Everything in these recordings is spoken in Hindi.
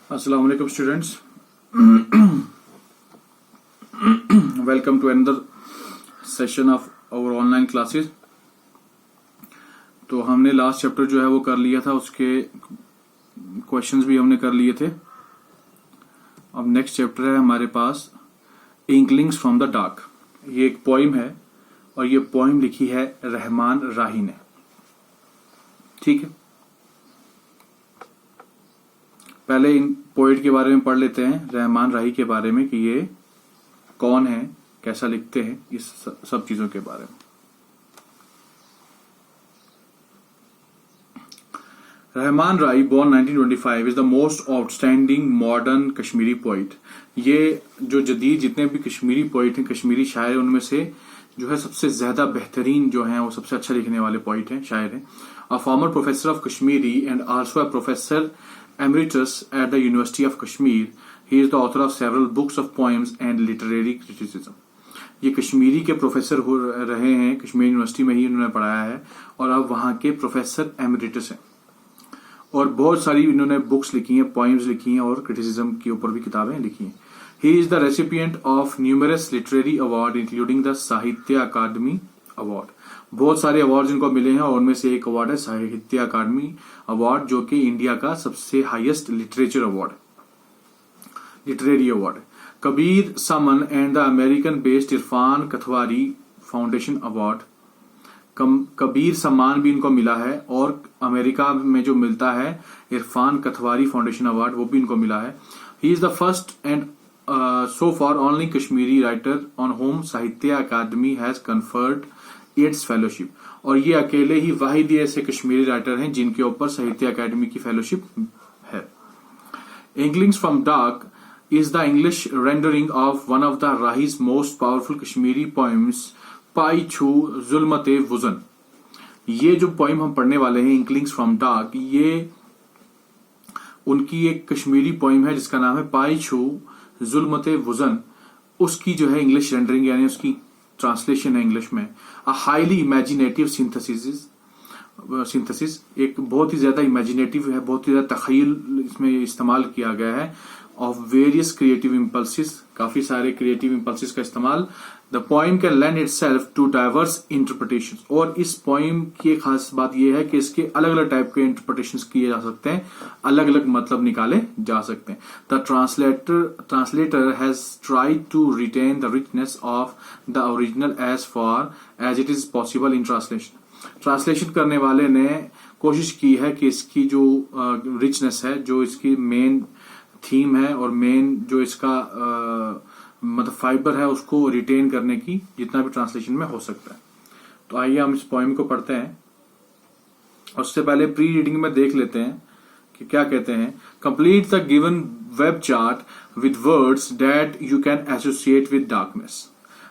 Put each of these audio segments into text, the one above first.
Assalamu alaikum students. Welcome to another session of our online classes. तो हमने लास्ट चैप्टर जो है वो कर लिया था, उसके क्वेश्चंस भी हमने कर लिए थे. अब नेक्स्ट चैप्टर है हमारे पास इंकलिंग्स फ्रॉम द डार्क. ये एक पोइम है और ये पोइम लिखी है रहमान राही ने. ठीक है, पहले इन पोइट के बारे में पढ़ लेते हैं, रहमान राही के बारे में, कि ये कौन है, कैसा लिखते हैं, इस सब चीजों के बारे में. रहमान राही born 1925 is the most outstanding modern Kashmiri poet. ये जो जदीद जितने भी कश्मीरी पोइट हैं, कश्मीरी शायर, उनमें से जो है सबसे ज्यादा बेहतरीन जो हैं, वो सबसे अच्छा लिखने वाले पोइट हैं, शायर हैं. A former professor of Kashmiri and also a professor emeritus at the University of Kashmir. He is the author of several books of poems and literary criticism. ये कश्मीरी के प्रोफेसर हो रहे हैं, कश्मीर यूनिवर्सिटी में ही इन्होंने पढ़ाया है और अब वहाँ के प्रोफेसर एमरिटस हैं. और बहुत सारी इन्होंने बुक्स लिखी हैं, पोएम्स लिखी हैं और क्रिटिसिज्म के ऊपर भी किताबें लिखी हैं. He is the recipient of numerous literary award including the साहित्य अकादमी अवार्ड. बहुत सारे अवार्ड इनको मिले हैं और उनमें से एक अवार्ड है साहित्य अकादमी अवार्ड, जो कि इंडिया का सबसे highest literature award, literary award है. Kabir Samman and the American based Irfan Kathwari foundation award. Kabir Samman भी इनको मिला है और अमेरिका में जो मिलता है इरफान कथवारी फाउंडेशन अवार्ड, वो भी इनको मिला है. He is the first and so far only Kashmiri writer on whom साहित्य अकादमी हैज conferred its fellowship. और ये अकेले ही वाहिद ऐसे कश्मीरी राइटर हैं जिनके ऊपर साहित्य अकादमी की फेलोशिप है. Inklings from dark is the English rendering of one of the Rahi's most powerful Kashmiri poems, पाई छू जुल्मते वुजन. ये जो पोइम हम पढ़ने वाले हैं, इंकलिंग्स फ्रॉम डार्क, ये उनकी एक कश्मीरी पोइम है जिसका नाम है पाई छू जुल्मते वुजन. उसकी जो है इंग्लिश रेंडरिंग यानी उसकी ट्रांसलेशन है इंग्लिश में. अ हाईली इमेजिनेटिव सिंथेसिस, एक बहुत ही ज्यादा इमेजिनेटिव है, बहुत ही ज्यादा तखयल इसमें इस्तेमाल किया गया है. ऑफ वेरियस क्रिएटिव इम्पल्सिस, काफी सारे क्रिएटिव इम्पल्सिस का इस्तेमाल. The poem can lend itself to diverse interpretations. और इस पोइम की एक खास बात यह है कि इसके अलग अलग टाइप के इंटरप्रिटेशंस किए जा सकते हैं, अलग अलग मतलब निकाले जा सकते हैं. The translator has tried to retain the richness of the original as far as it is possible in translation. Translation करने वाले ने कोशिश की है कि इसकी जो रिचनेस है, जो इसकी मेन थीम है और मेन जो इसका मतलब फाइबर है, उसको रिटेन करने की जितना भी ट्रांसलेशन में हो सकता है. तो आइए हम इस पोएम को पढ़ते हैं. उससे पहले प्री रीडिंग में देख लेते हैं कि क्या कहते हैं. Complete the given web chart with words that you can associate with darkness.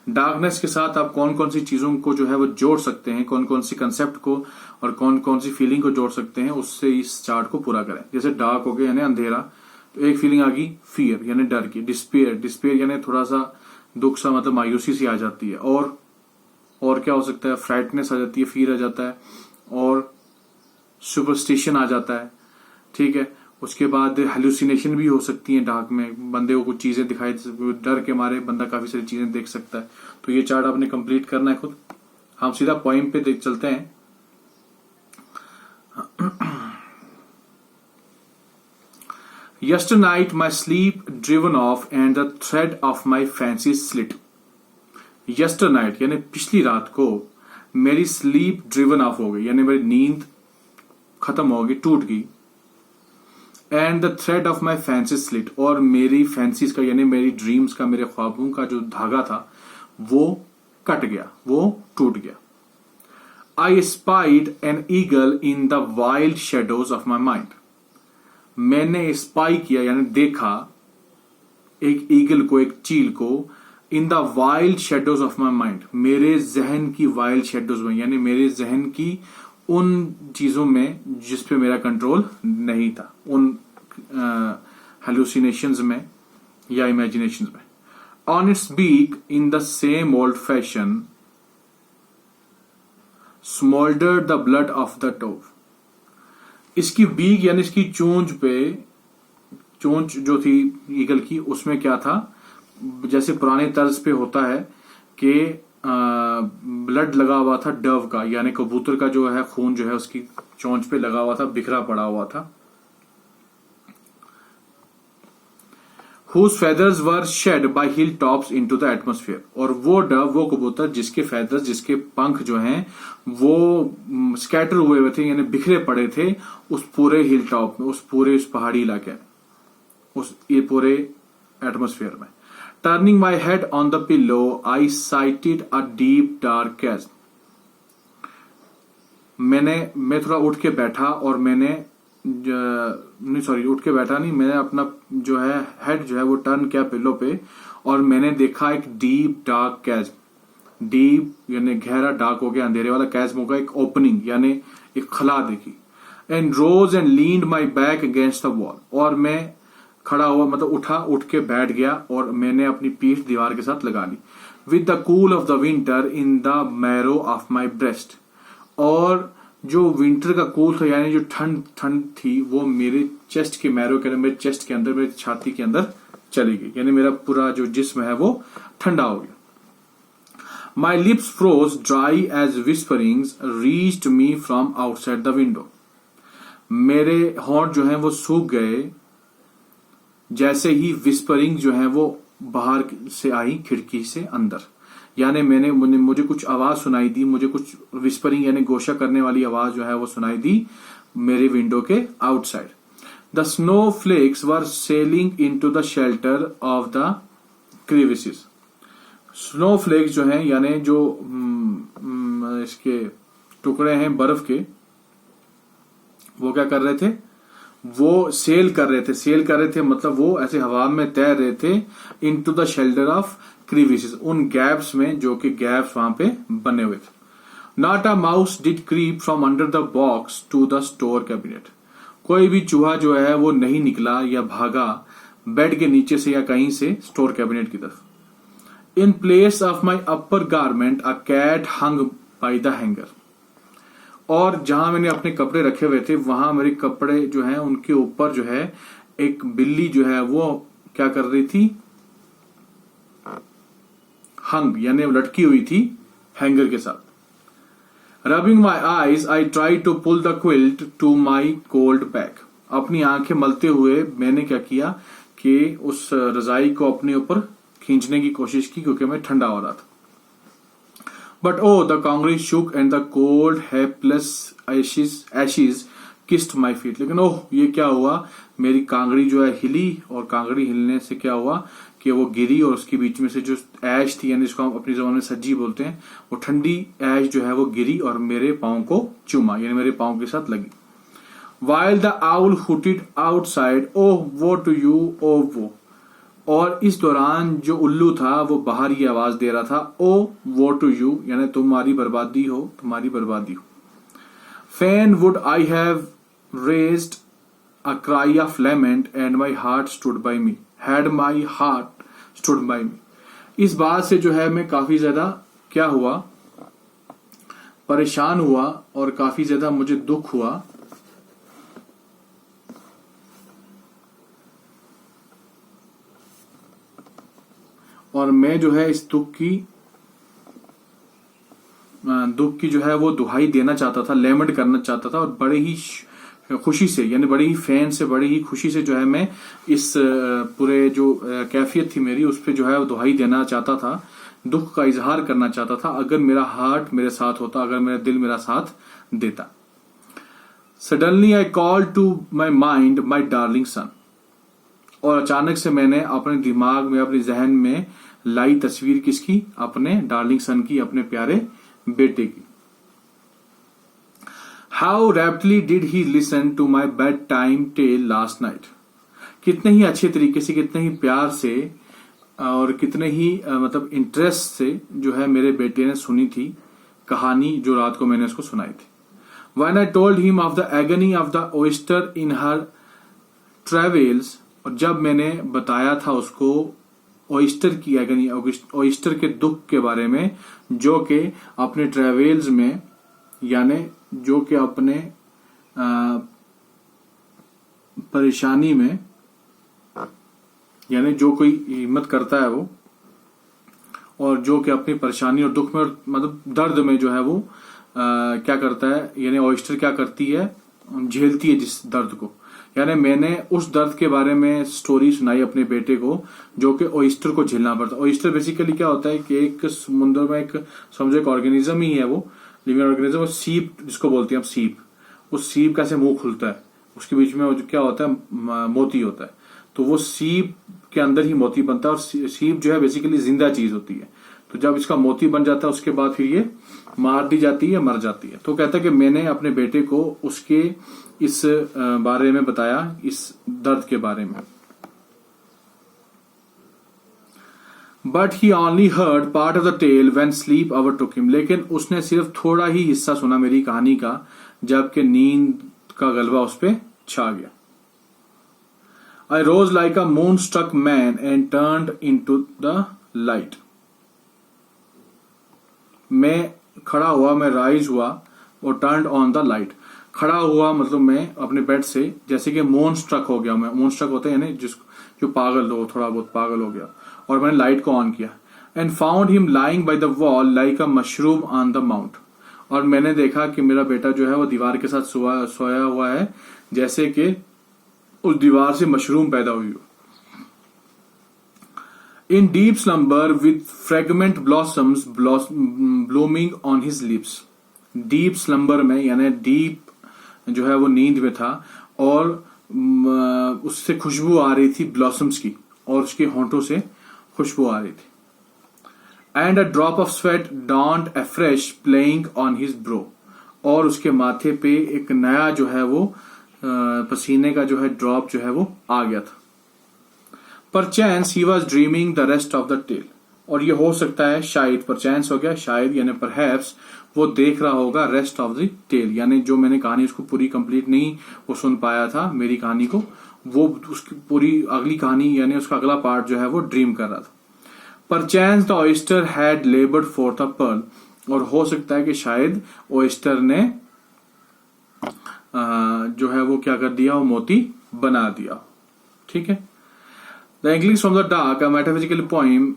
Darkness के साथ आप कौन कौन सी चीजों को जो है वो जोड़ सकते हैं, कौन कौन सी कंसेप्ट को और कौन कौन सी फीलिंग को जोड़ सकते हैं, उससे इस चार्ट को पूरा करें. जैसे डार्क हो गया यानी अंधेरा, तो एक फीलिंग आ गई फियर यानी डर की. डिस्पेयर यानी थोड़ा सा दुख सा, मतलब मायूसी सी आ जाती है. और क्या हो सकता है, फ्राइटनेस आ जाती है, फियर आ जाता है, और सुपरस्टिशन आ जाता है. ठीक है, उसके बाद हेलुसिनेशन भी हो सकती है. डार्क में बंदे को कुछ चीजें दिखाई, डर के मारे बंदा काफी सारी चीजें देख सकता है. तो ये चार्ट आपने कंप्लीट करना है खुद. हम सीधा पॉइंट पे देख चलते हैं. Yesterday night my sleep driven off and the thread of my fancy slit. Yesterday night यानी पिछली रात को मेरी स्लीप ड्रिवन ऑफ हो गई, यानी मेरी नींद खत्म हो गई, टूट गई. And the thread of my fancy slit, और मेरी फैंसीज का यानी मेरी ड्रीम्स का, मेरे ख्वाबों का जो धागा था वो कट गया, वो टूट गया. I spied an eagle in the wild shadows of my mind. मैंने स्पाई किया यानी देखा एक ईगल को, एक चील को, in the wild shadows of my mind, मेरे जहन की वाइल्ड शेडोज में, यानी मेरे जहन की उन चीजों में जिस पे मेरा कंट्रोल नहीं था, उन हेलुसिनेशंस में या इमेजिनेशंस में. On its beak in the same old fashion smouldered the blood of the dove. इसकी बीक यानी इसकी चोंच पे चोंच जो थी ईगल की उसमें क्या था, जैसे पुराने तर्ज पे होता है कि ब्लड लगा हुआ था डव का, यानी कबूतर का जो है खून जो है उसकी चोंच पे लगा हुआ था, बिखरा पड़ा हुआ था। Whose feathers were shed by hilltops into the atmosphere, और वो डव, वो कबूतर जिसके फेदर्स, जिसके पंख जो हैं वो स्कैटर हुए थे, यानी बिखरे पड़े थे उस पूरे हिल टॉप में, उस पूरे उस पहाड़ी इलाके में, उस ये पूरे एटमोस्फेयर में। Turning my head on the pillow I sighted a deep dark catch. मैं थोड़ा उठ के बैठा और मैंने नहीं सॉरी उठ के बैठा नहीं, मैंने अपना जो है हेड जो है वो टर्न किया पिलो पे और मैंने देखा एक डीप डार्क कैच। डीप यानी गहरा, डार्क हो गया अंधेरे वाला, कैच होगा एक ओपनिंग यानी एक खला देखी। And rose and leaned my back against the wall, और मैं खड़ा हुआ मतलब उठ के बैठ गया और मैंने अपनी पीठ दीवार के साथ लगा ली। With the cool of the winter in the marrow of my breast, और जो विंटर का कूल था यानी जो ठंड थी वो मेरे चेस्ट के मैरो के अंदर, मेरे चेस्ट के अंदर, मेरी छाती के अंदर चली गई, यानी मेरा पूरा जो जिस्म है वो ठंडा हो गया। My lips froze dry as whisperings reached me from outside the window, मेरे होंठ जो है वो सूख गए जैसे ही विस्परिंग जो है वो बाहर से आई खिड़की से अंदर, यानी मुझे कुछ आवाज सुनाई दी, मुझे कुछ विस्परिंग यानी गोशा करने वाली आवाज जो है वो सुनाई दी मेरे विंडो के outside. The snowflakes were sailing into the shelter of the crevices, snowflakes जो है यानी जो इसके टुकड़े हैं बर्फ के, वो क्या कर रहे थे, वो सेल कर रहे थे मतलब वो ऐसे हवा में तैर रहे थे इनटू द शेल्टर ऑफ क्रीविसेस, उन गैप्स में जो कि गैप्स वहां पे बने हुए थे। Not a mouse did creep from under the box to the store cabinet, कोई भी चूहा जो है वो नहीं निकला या भागा बेड के नीचे से या कहीं से स्टोर कैबिनेट की तरफ। In place of my upper garment a cat hung by the hanger, और जहां मैंने अपने कपड़े रखे हुए थे वहां मेरे कपड़े जो हैं उनके ऊपर जो है एक बिल्ली जो है वो क्या कर रही थी, हंग यानी लटकी हुई थी हैंगर के साथ। Rubbing my eyes I try to pull the quilt to my cold back, अपनी आंखें मलते हुए मैंने क्या किया कि उस रजाई को अपने ऊपर खींचने की कोशिश की क्योंकि मैं ठंडा हो रहा था। But oh the kangri shook and the cold helpless ashes kissed my feet, लेकिन ओह ये क्या हुआ, मेरी कांगड़ी जो है हिली, और कांगड़ी हिलने से क्या हुआ कि वो गिरी और उसके बीच में से जो ऐश थी यानी जिसको हम अपनी जबान में सज्जी बोलते हैं, वो ठंडी ऐश जो है वो गिरी और मेरे पांव को चूमा यानी मेरे पांव के साथ लगी। वाइल द आउल हुटेड आउटसाइड ओह वो टू यू ओ वो, और इस दौरान जो उल्लू था वो बाहर ये आवाज दे रहा था ओ वो टू यू यानी तुम्हारी बर्बादी हो, तुम्हारी बर्बादी हो। Fain would I have raised a cry of lament and my heart stood by me, had my heart stood by me, इस बात से जो है मैं काफी ज्यादा क्या हुआ, परेशान हुआ और काफी ज्यादा मुझे दुख हुआ। और मैं जो है इस दुख की जो है वो दुहाई देना चाहता था, लेमेंट करना चाहता था, और बड़े ही खुशी से यानी बड़ी ही फैन से, बड़ी ही खुशी से जो है मैं इस पूरे जो कैफियत थी मेरी उस पर जो है वो दुहाई देना चाहता था, दुख का इजहार करना चाहता था, अगर मेरा हार्ट मेरे साथ होता, अगर मेरा दिल मेरा साथ देता। Suddenly I call to my mind my darling son, और अचानक से मैंने अपने दिमाग में, अपने जहन में लाई तस्वीर किसकी, अपने डार्लिंग सन की, अपने प्यारे बेटे की। How raptly did he listen to my bedtime tale last night, कितने ही अच्छे तरीके से, कितने ही प्यार से और कितने ही मतलब इंटरेस्ट से जो है मेरे बेटे ने सुनी थी कहानी जो रात को मैंने उसको सुनाई थी। When I told him of the agony of the oyster in her travels, और जब मैंने बताया था उसको ओइस्टर की एगनी, ओइस्टर के दुख के बारे में जो कि अपने ट्रेवल्स में यानी जो कि अपने परेशानी में यानी जो कोई हिम्मत करता है वो, और जो कि अपनी परेशानी और दुख में और मतलब दर्द में जो है वो क्या करता है, यानी ऑयस्टर क्या करती है, झेलती है जिस दर्द को। यानी मैंने उस दर्द के बारे में स्टोरी सुनाई अपने बेटे को जो कि ऑयस्टर को झेलना पड़ता है। ऑयस्टर बेसिकली क्या होता है कि एक समुद्र में एक समझो एक ऑर्गेनिज्म ही है, वो लिविंग ऑर्गेनिज्म, सीप जिसको बोलते हैं आप, सीप। उस सीप का से मुंह खुलता है, उसके बीच में क्या होता है, मोती होता है। तो वो सीप के अंदर ही मोती बनता है, और सीप जो है बेसिकली जिंदा चीज होती है। तो जब इसका मोती बन जाता है उसके बाद फिर ये मार दी जाती है, मर जाती है। तो कहता है कि मैंने अपने बेटे को उसके इस बारे में बताया, इस दर्द के बारे में। But he only heard part of the tale when sleep overtook him. लेकिन उसने सिर्फ थोड़ा ही हिस्सा सुना मेरी कहानी का जबकि नींद का गलबा उस पर छा गया। I rose like a moonstruck man and turned into the light. मैं खड़ा हुआ, मैं राइज हुआ और turned on the light. खड़ा हुआ मतलब मैं अपने बेड से जैसे कि मून स्ट्रक हो गया। मैं मून स्ट्रक होता है यानी जो पागल हो, थोड़ा बहुत पागल हो गया, और मैंने लाइट को ऑन किया। And found him lying by the wall like a mushroom on the mount. और मैंने देखा कि मेरा बेटा जो है वो दीवार के साथ सोया हुआ है जैसे कि उस दीवार से मशरूम पैदा हुई हो। इन deep slumber with fragment blossoms blooming on his lips. Deep slumber में यानी डीप जो है वो नींद में था, और उससे खुशबू आ रही थी ब्लॉसम्स की, और उसके होंठों से खुशबू आ रही थी। And a drop of sweat don't afresh playing on his bro. और उसके माथे पे एक नया जो है वो पसीने का जो है ड्रॉप जो है वो आ गया था। Perchance he was dreaming the rest of the tale. और ये हो सकता है शायद, परचैंस हो गया शायद, यानी परहैप्स वो देख रहा होगा रेस्ट ऑफ द टेल, यानी जो मैंने कहानी उसको पूरी कंप्लीट नहीं वो सुन पाया था मेरी कहानी को, वो उसकी पूरी अगली कहानी यानी उसका अगला पार्ट जो है वो ड्रीम कर रहा था। Perchance the oyster had laboured for the pearl. और हो सकता है कि शायद ऑयस्टर ने जो है वो क्या कर दिया, वो मोती बना दिया। ठीक है। The English from the dark, a metaphysical poem.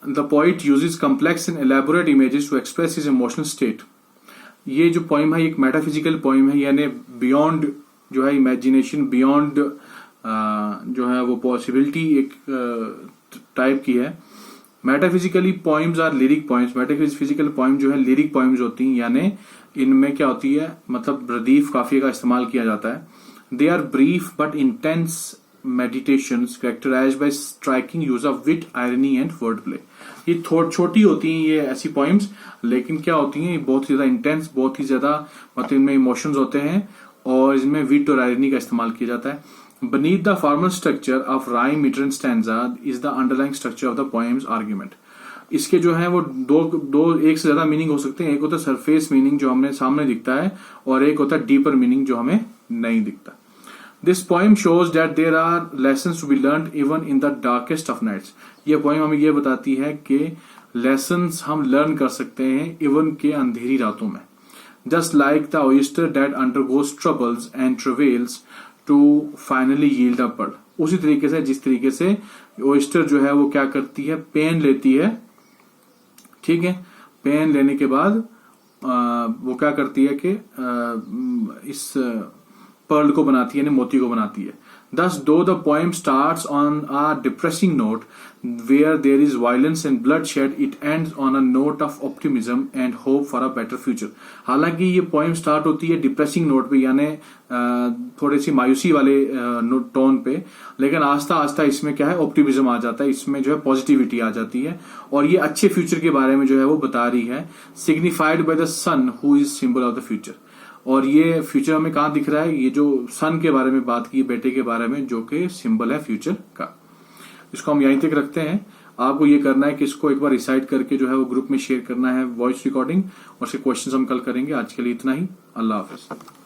The poet uses complex and elaborate images to express his emotional state. ये जो पोइम है एक मेटाफिजिकल पोइम है, यानी बियॉन्ड जो है इमेजिनेशन, बियॉन्ड जो है वो पॉसिबिलिटी एक टाइप की है। Metaphysically poems are lyric poems. Metaphysical poem जो है लिरिक पोइम्स होती हैं, यानी इनमें क्या होती है, मतलब रदीफ काफिया का इस्तेमाल किया जाता है। They are brief but intense meditations characterised by striking use of wit, irony and word play. ये छोटी होती हैं ये ऐसी पोइम्स, लेकिन क्या होती हैं, ये बहुत ही ज्यादा इंटेंस, बहुत ही ज्यादा मतलब इनमें इमोशंस होते हैं, और इसमें विट और आयरनी का इस्तेमाल किया जाता है। Beneath the formal structure of rhyme, meter and stanza is the underlying structure of the poem's argument. इसके जो है वो दो एक से ज्यादा मीनिंग हो सकते हैं। एक होता है सरफेस मीनिंग जो हमें सामने दिखता है, और एक होता है डीपर मीनिंग जो हमें नहीं दिखता। This poem shows that there are lessons to be learned even in the darkest of nights. ये पोएम हमें ये बताती है कि लेसन्स हम लर्न कर सकते हैं इवन के अंधेरी रातों में। Just like the oyster that undergoes troubles and travels to finally yield a pearl. उसी तरीके से जिस तरीके से ऑयस्टर जो है वो क्या करती है, पेन लेती है। ठीक है। पेन लेने के बाद वो क्या करती है कि इस पर्ल को बनाती है, यानी मोती को बनाती है। Thus, though the poem starts on a depressing note where there is violence and bloodshed, it ends on a note of optimism and hope for a better future. हालांकि ये poem start होती है डिप्रेसिंग नोट पे, यानी थोड़ी सी मायूसी वाले टोन पे, लेकिन आस्ता आस्ता इसमें क्या है, ऑप्टिमिज्म आ जाता है, इसमें जो है पॉजिटिविटी आ जाती है, और ये अच्छे फ्यूचर के बारे में जो है वो बता रही है। Signified by the sun who is symbol of the future. और ये फ्यूचर हमें कहाँ दिख रहा है, ये जो सन के बारे में बात की, बेटे के बारे में, जो कि सिंबल है फ्यूचर का। इसको हम यहीं तक रखते हैं। आपको ये करना है कि इसको एक बार रिसाइट करके जो है वो ग्रुप में शेयर करना है वॉइस रिकॉर्डिंग, और उसके क्वेश्चंस हम कल करेंगे। आज के लिए इतना ही। अल्लाह हाफिज।